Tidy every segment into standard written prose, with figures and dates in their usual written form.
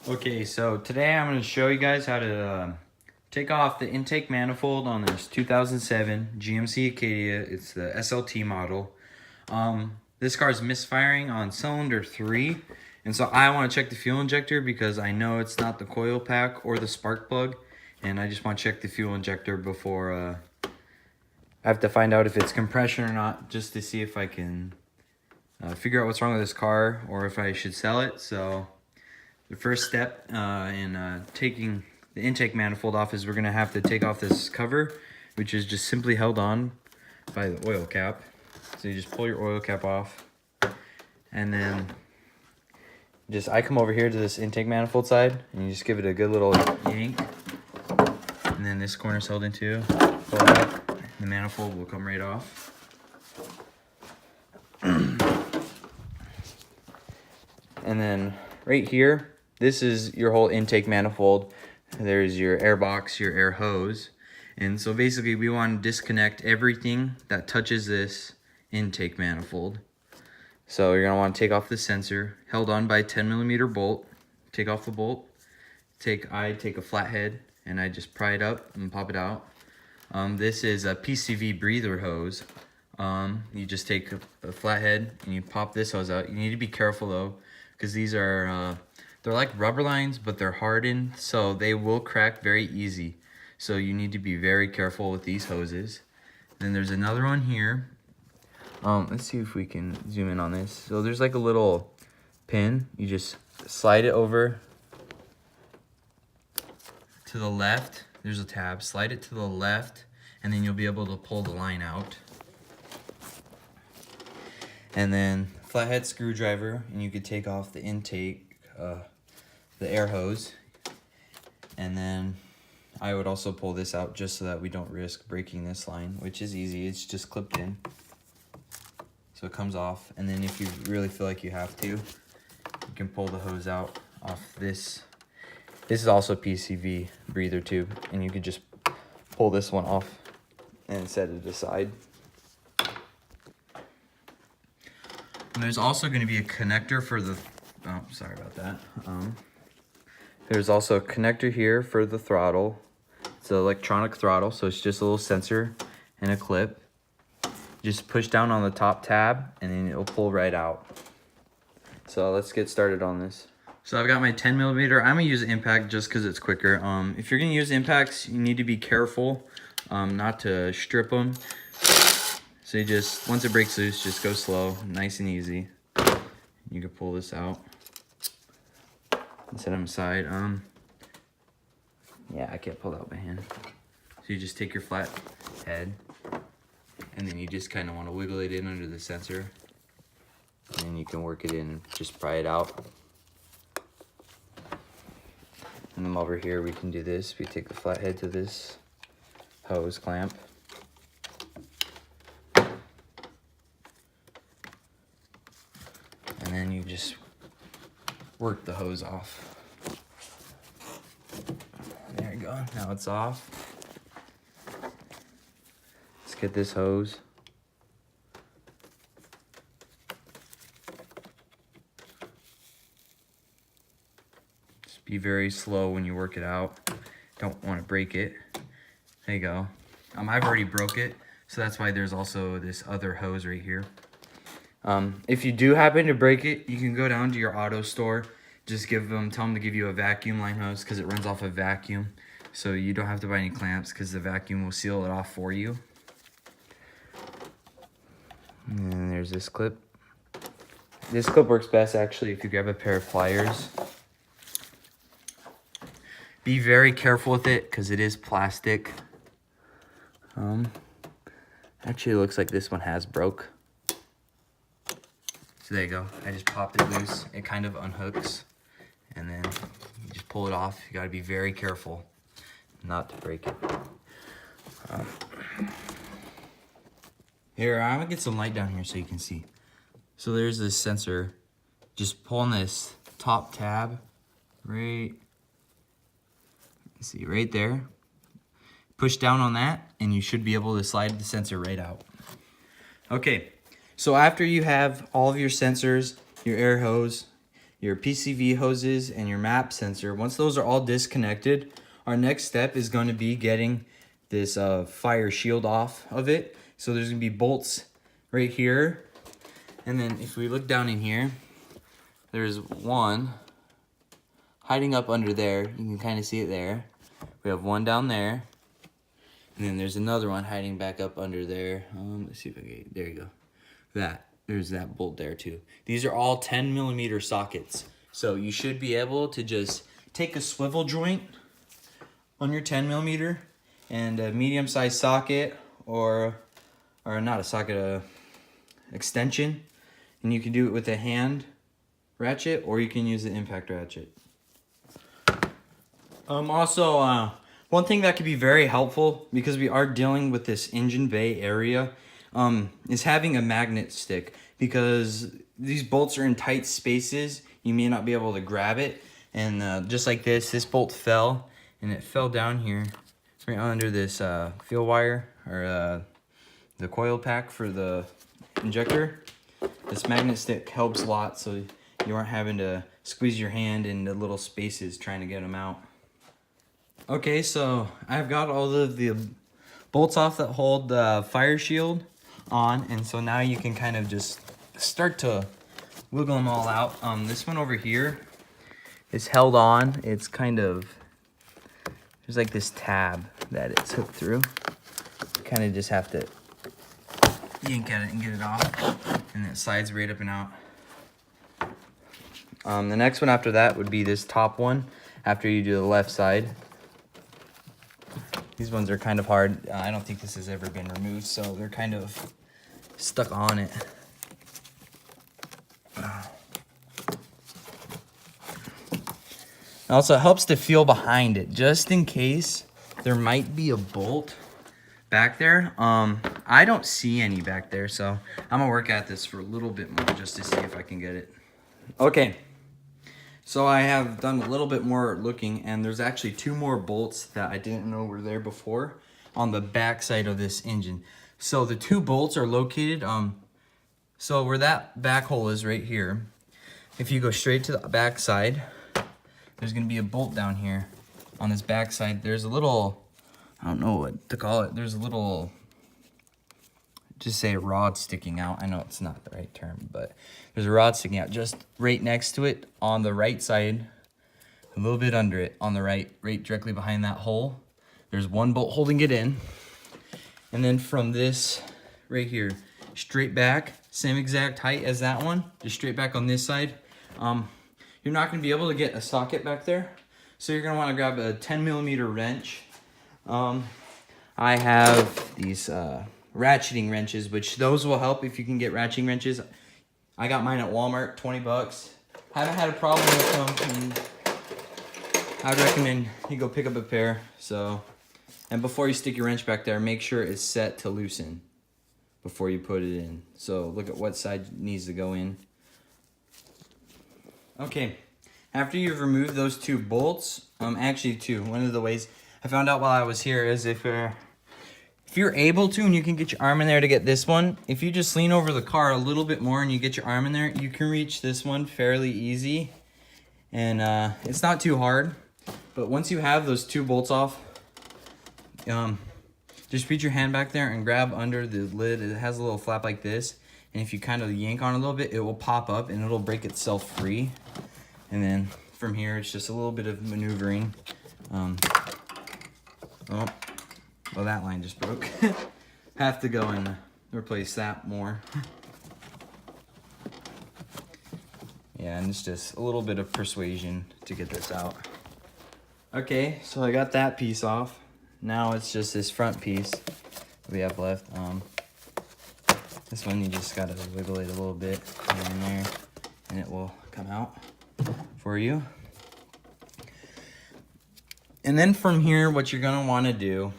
Okay, so today I'm going to show you guys how to take off the intake manifold on this 2007 GMC ACADIA. It's the SLT model. This car is misfiring on cylinder 3, and so I want to check the fuel injector because I know it's not the coil pack or the spark plug, and I just want to check the fuel injector before I have to find out if it's compression or not, just to see if I can figure out what's wrong with this car or if I should sell it. So the first step in taking the intake manifold off is we're going to have to take off this cover, which is just simply held on by the oil cap. So you just pull your oil cap off, and then I come over here to this intake manifold side, and you just give it a good little yank, and then this corner's held in too. Pull it up, the manifold will come right off. And then right here, this is your whole intake manifold. There's your air box, your air hose. And so basically we want to disconnect everything that touches this intake manifold. So you're going to want to take off the sensor, held on by a 10mm bolt. Take off the bolt. I take a flathead and I just pry it up and pop it out. This is a PCV breather hose. You just take a flathead and you pop this hose out. You need to be careful though, because these are they're like rubber lines, but they're hardened, so they will crack very easy. So you need to be very careful with these hoses. Then there's another one here. Let's see if we can zoom in on this. So there's like a little pin. You just slide it over to the left. There's a tab. Slide it to the left, and then you'll be able to pull the line out. And then flathead screwdriver, and you could take off the intake, the air hose. And then I would also pull this out just so that we don't risk breaking this line, which is easy. It's just clipped in. So it comes off, and then if you really feel like you have to, you can pull the hose out off this. This is also PCV breather tube, and you could just pull this one off and set it aside. And there's also going to be a connector for the, oh, sorry about that. There's also a connector here for the throttle. It's an electronic throttle, so it's just a little sensor and a clip. Just push down on the top tab, and then it'll pull right out. So let's get started on this. So I've got my 10mm. I'm going to use impact just because it's quicker. If you're going to use impacts, you need to be careful not to strip them. So you just, once it breaks loose, just go slow, nice and easy. You can pull this out and set them aside. Yeah, I can't pull it out by hand. So you just take your flat head, and then you just kind of want to wiggle it in under the sensor. And then you can work it in, just pry it out. And then over here, we can do this. We take the flathead to this hose clamp. And then you just work the hose off. There you go, now it's off. Let's get this hose. Just be very slow when you work it out. Don't want to break it. There you go. I've already broke it, so that's why there's also this other hose right here. If you do happen to break it, you can go down to your auto store. Just tell them to give you a vacuum line hose because it runs off a vacuum. So you don't have to buy any clamps because the vacuum will seal it off for you. And then there's this clip. This clip works best actually if you grab a pair of pliers. Be very careful with it because it is plastic. Actually, it looks like this one has broke. So there you go. I just popped it loose. It kind of unhooks, and then you just pull it off. You got to be very careful not to break it. Here, I'm gonna get some light down here so you can see. So there's this sensor. Just pull on this top tab, right there. Push down on that, and you should be able to slide the sensor right out. Okay. So after you have all of your sensors, your air hose, your PCV hoses, and your map sensor. Once those are all disconnected, our next step is going to be getting this fire shield off of it. So there's going to be bolts right here. And then if we look down in here, there's one hiding up under there. You can kind of see it there. We have one down there. And then there's another one hiding back up under there. Let's see if I can, there you go. There's that bolt there too. These are all 10mm sockets. So you should be able to just take a swivel joint on your 10mm and a medium-sized socket, or not a socket, a extension. And you can do it with a hand ratchet, or you can use the impact ratchet. Also, one thing that could be very helpful, because we are dealing with this engine bay area, is having a magnet stick, because these bolts are in tight spaces. You may not be able to grab it, and just like this bolt fell, and it fell down here right under this field wire, or the coil pack for the injector. This magnet stick helps a lot, so you aren't having to squeeze your hand in the little spaces trying to get them out. Okay, so I've got all of the bolts off that hold the fire shield on, and so now you can kind of just start to wiggle them all out. This one over here is held on. It's kind of, there's like this tab that it's hooked through. You kind of just have to yank at it and get it off, and it slides right up and out. The next one after that would be this top one after you do the left side. These ones are kind of hard. I don't think this has ever been removed, so they're kind of stuck on it. Also, it helps to feel behind it, just in case there might be a bolt back there. I don't see any back there, so I'm gonna work at this for a little bit more just to see if I can get it. Okay, so I have done a little bit more looking, and there's actually 2 more bolts that I didn't know were there before on the back side of this engine. So the 2 bolts are located, so where that back hole is right here, if you go straight to the back side, there's gonna be a bolt down here on this back side. There's a little, I don't know what to call it, there's a little, just say a rod sticking out. I know it's not the right term, but there's a rod sticking out just right next to it on the right side, a little bit under it on the right directly behind that hole. There's 1 bolt holding it in. And then from this right here, straight back, same exact height as that one, just straight back on this side. You're not gonna be able to get a socket back there, so you're gonna wanna grab a 10mm wrench. I have these ratcheting wrenches, which those will help if you can get ratcheting wrenches. I got mine at Walmart, 20 bucks. Haven't had a problem with them, and I'd recommend you go pick up a pair. So, and before you stick your wrench back there, make sure it's set to loosen before you put it in. So look at what side needs to go in. Okay, after you've removed those 2 bolts, actually 2, one of the ways I found out while I was here is if you're able to, and you can get your arm in there to get this one, if you just lean over the car a little bit more and you get your arm in there, you can reach this one fairly easy. And it's not too hard. But once you have those 2 bolts off, just reach your hand back there and grab under the lid. It has a little flap like this. And if you kind of yank on it a little bit, it will pop up and it'll break itself free. And then from here, it's just a little bit of maneuvering. Oh. Well, that line just broke. Have to go and replace that more. Yeah, and it's just a little bit of persuasion to get this out. Okay, so I got that piece off. Now it's just this front piece we have left. This one you just gotta wiggle it a little bit here and there, and it will come out for you. And then from here, what you're gonna wanna do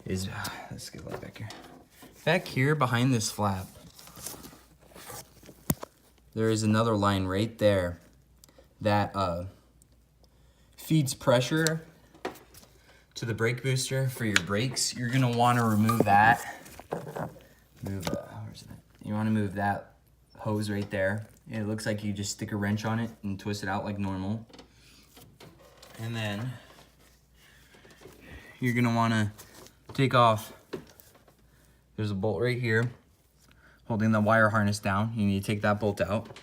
is, let's get a light back here. Back here behind this flap, there is another line right there that feeds pressure to the brake booster for your brakes. You're gonna wanna remove that. Where's that? You wanna move that hose right there. It looks like you just stick a wrench on it and twist it out like normal. And then you're gonna wanna take off, there's a bolt right here holding the wire harness down. You need to take that bolt out.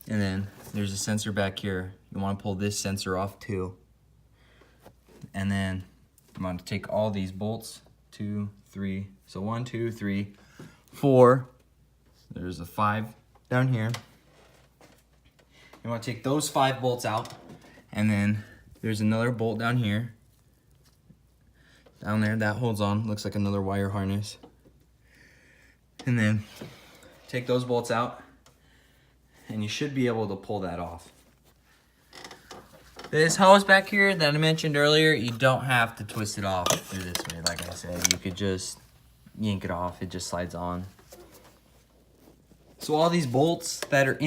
And then there's a sensor back here. You wanna pull this sensor off too. And then I'm gonna take all these bolts, 2, 3. So 1, 2, 3, 4. There's a 5 down here. You wanna take those 5 bolts out. And then there's another bolt down here. Down there, that holds on, looks like another wire harness. And then take those bolts out and you should be able to pull that off. This hose back here that I mentioned earlier, you don't have to twist it off through this way. Like I said, you could just yank it off, it just slides on. So all these bolts that are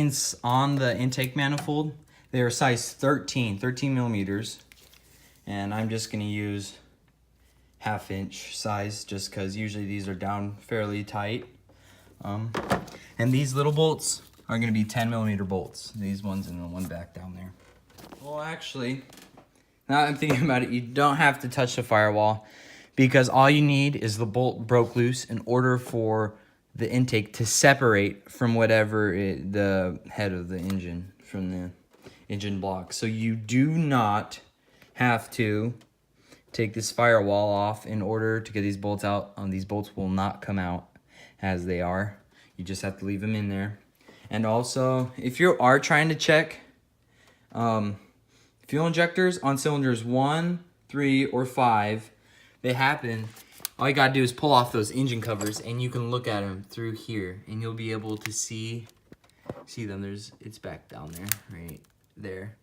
on the intake manifold, they are size 13 millimeters. And I'm just gonna use 1/2 inch size just because usually these are down fairly tight. And these little bolts are gonna be 10 millimeter bolts. These ones and the one back down there. Well, actually, now I'm thinking about it, you don't have to touch the firewall because all you need is the bolt broke loose in order for the intake to separate from whatever the head of the engine, from the engine block. So you do not have to take this firewall off in order to get these bolts out. These bolts will not come out as they are. You just have to leave them in there. And also, if you are trying to check fuel injectors on cylinders 1, 3, or 5, they happen. All you gotta do is pull off those engine covers and you can look at them through here and you'll be able to see them. It's back down there, right there.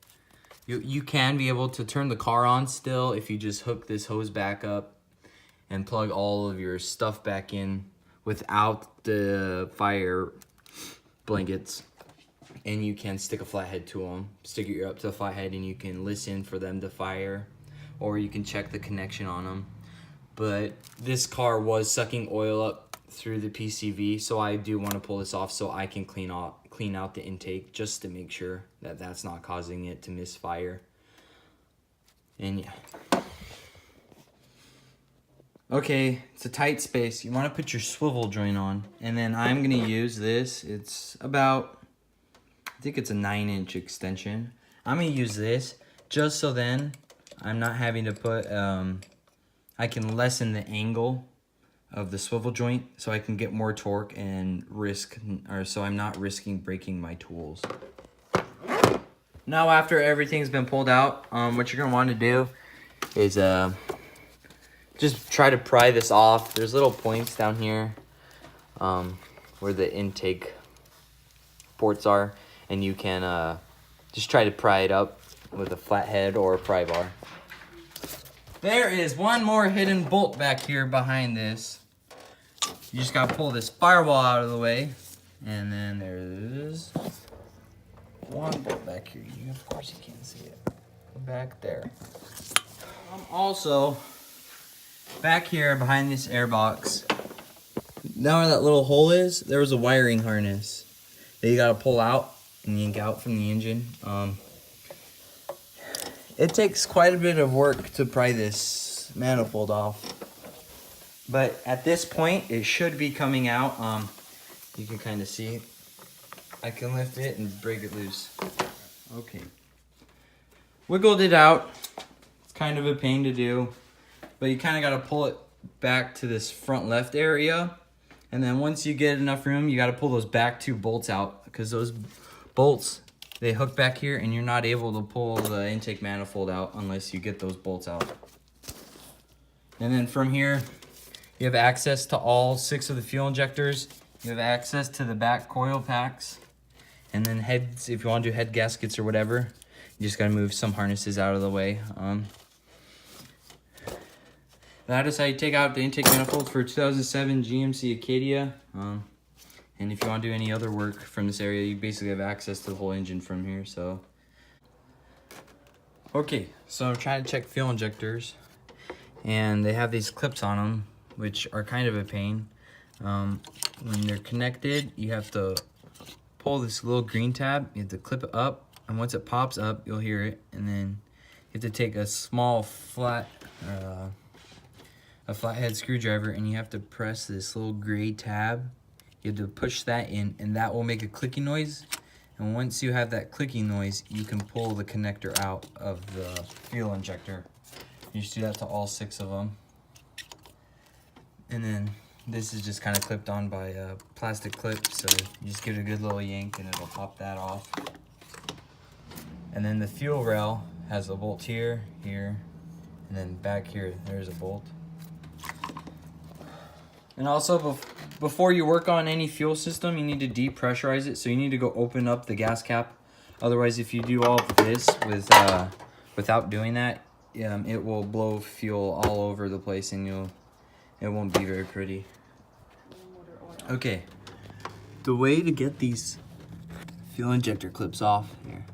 You can be able to turn the car on still if you just hook this hose back up and plug all of your stuff back in without the fire blankets. And you can stick a flathead to them. Stick your ear up to the flathead and you can listen for them to fire, or you can check the connection on them. But this car was sucking oil up through the PCV, so I do want to pull this off so I can clean out the intake just to make sure that that's not causing it to misfire. And yeah. Okay, it's a tight space. You want to put your swivel joint on, and then I'm going to use this. It's about, I think it's a 9-inch extension. I'm going to use this just so then I'm not having to put, I can lessen the angle of the swivel joint so I can get more torque and so I'm not risking breaking my tools. Now after everything's been pulled out, what you're going to want to do is just try to pry this off. There's little points down here where the intake ports are, and you can just try to pry it up with a flathead or a pry bar. There is one more hidden bolt back here behind this. You just gotta pull this firewall out of the way, and then there's one bolt back here. Of course you can't see it. Back there. Also, back here behind this airbox, down where that little hole is, there was a wiring harness that you gotta pull out and yank out from the engine. It takes quite a bit of work to pry this manifold off, but at this point it should be coming out. You can kind of see. I can lift it and break it loose. Okay. Wiggled it out. It's kind of a pain to do, but you kind of got to pull it back to this front left area, and then once you get enough room, you got to pull those back 2 bolts out, because those bolts, they hook back here and you're not able to pull the intake manifold out unless you get those bolts out. And then from here, you have access to all 6 of the fuel injectors. You have access to the back coil packs. And then heads, if you want to do head gaskets or whatever, you just got to move some harnesses out of the way. That is how you take out the intake manifold for 2007 GMC ACADIA. And if you want to do any other work from this area, you basically have access to the whole engine from here. So, okay, so I'm trying to check fuel injectors, and they have these clips on them, which are kind of a pain. When they're connected, you have to pull this little green tab, you have to clip it up, and once it pops up, you'll hear it, and then you have to take a small a flathead screwdriver, and you have to press this little gray tab. You have to push that in, and that will make a clicking noise. And once you have that clicking noise, you can pull the connector out of the fuel injector. You just do that to all 6 of them. And then this is just kind of clipped on by a plastic clip, so you just give it a good little yank and it'll pop that off. And then the fuel rail has a bolt here, here, and then back here, there's a bolt. And also, before you work on any fuel system, you need to depressurize it. So you need to go open up the gas cap. Otherwise, if you do all of this without doing that, it will blow fuel all over the place, and it won't be very pretty. Okay, the way to get these fuel injector clips off here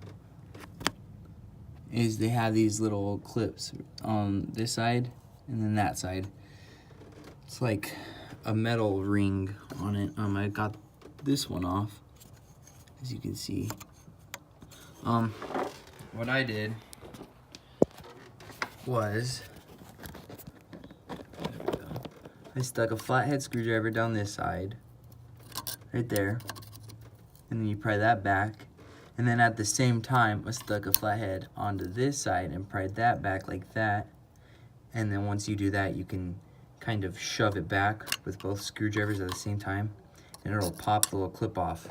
is they have these little clips on this side and then that side. It's like a metal ring on it. I got this one off, as you can see. What I did was I stuck a flathead screwdriver down this side, right there, and then you pry that back, and then at the same time I stuck a flathead onto this side and pried that back like that, and then once you do that, you can kind of shove it back with both screwdrivers at the same time, and it'll pop the little clip off.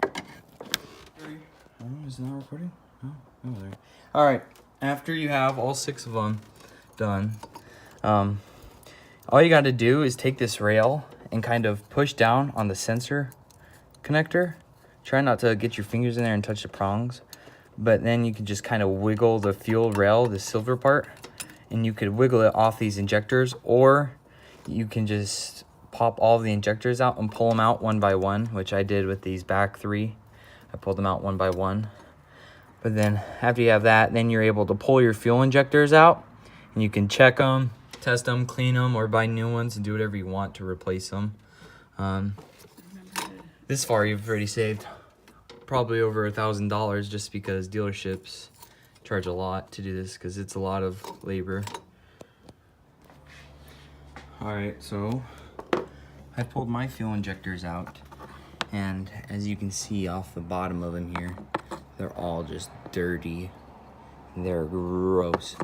Oh, is it not recording? Oh, there. All right, after you have all 6 of them done, all you got to do is take this rail and kind of push down on the sensor connector. Try not to get your fingers in there and touch the prongs, but then you can just kind of wiggle the fuel rail, the silver part, and you could wiggle it off these injectors, or you can just pop all the injectors out and pull them out one by one, which I did with these back 3. I pulled them out one by one. But then after you have that, then you're able to pull your fuel injectors out, and you can check them, test them, clean them, or buy new ones and do whatever you want to replace them. This far you've already saved probably over $1,000, just because dealerships charge a lot to do this, because it's a lot of labor. Alright, so I pulled my fuel injectors out, and as you can see off the bottom of them here, they're all just dirty. They're gross.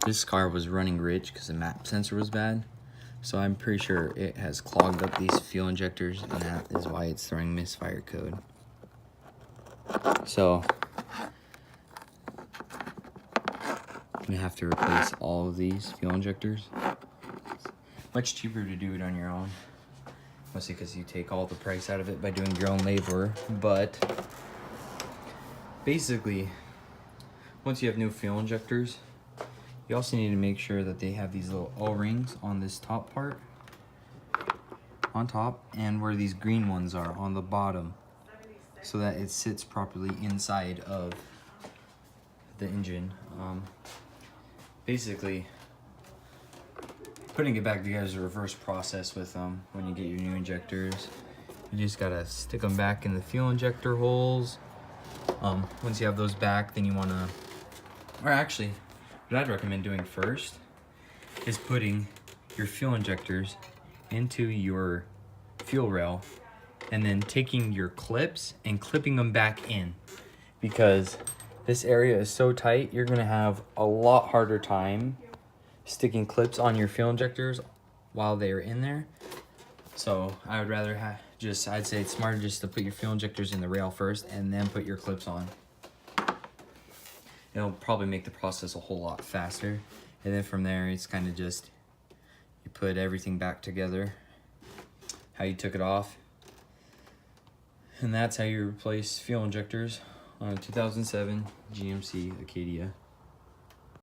This car was running rich because the map sensor was bad, so I'm pretty sure it has clogged up these fuel injectors, and that is why it's throwing misfire code. So I'm gonna have to replace all of these fuel injectors. It's much cheaper to do it on your own, mostly because you take all the price out of it by doing your own labor. But basically, once you have new fuel injectors, you also need to make sure that they have these little O-rings on this top part, on top, and where these green ones are on the bottom, so that it sits properly inside of the engine. Basically, putting it back together is a reverse process with them. When you get your new injectors, you just gotta stick them back in the fuel injector holes. Once you have those back, then you wanna, or actually, what I'd recommend doing first is putting your fuel injectors into your fuel rail, and then taking your clips and clipping them back in, because this area is so tight, you're gonna have a lot harder time sticking clips on your fuel injectors while they're in there. So I would rather I'd say it's smarter just to put your fuel injectors in the rail first and then put your clips on. It'll probably make the process a whole lot faster. And then from there, it's kind of just, you put everything back together, how you took it off. And that's how you replace fuel injectors on a 2007 GMC ACADIA.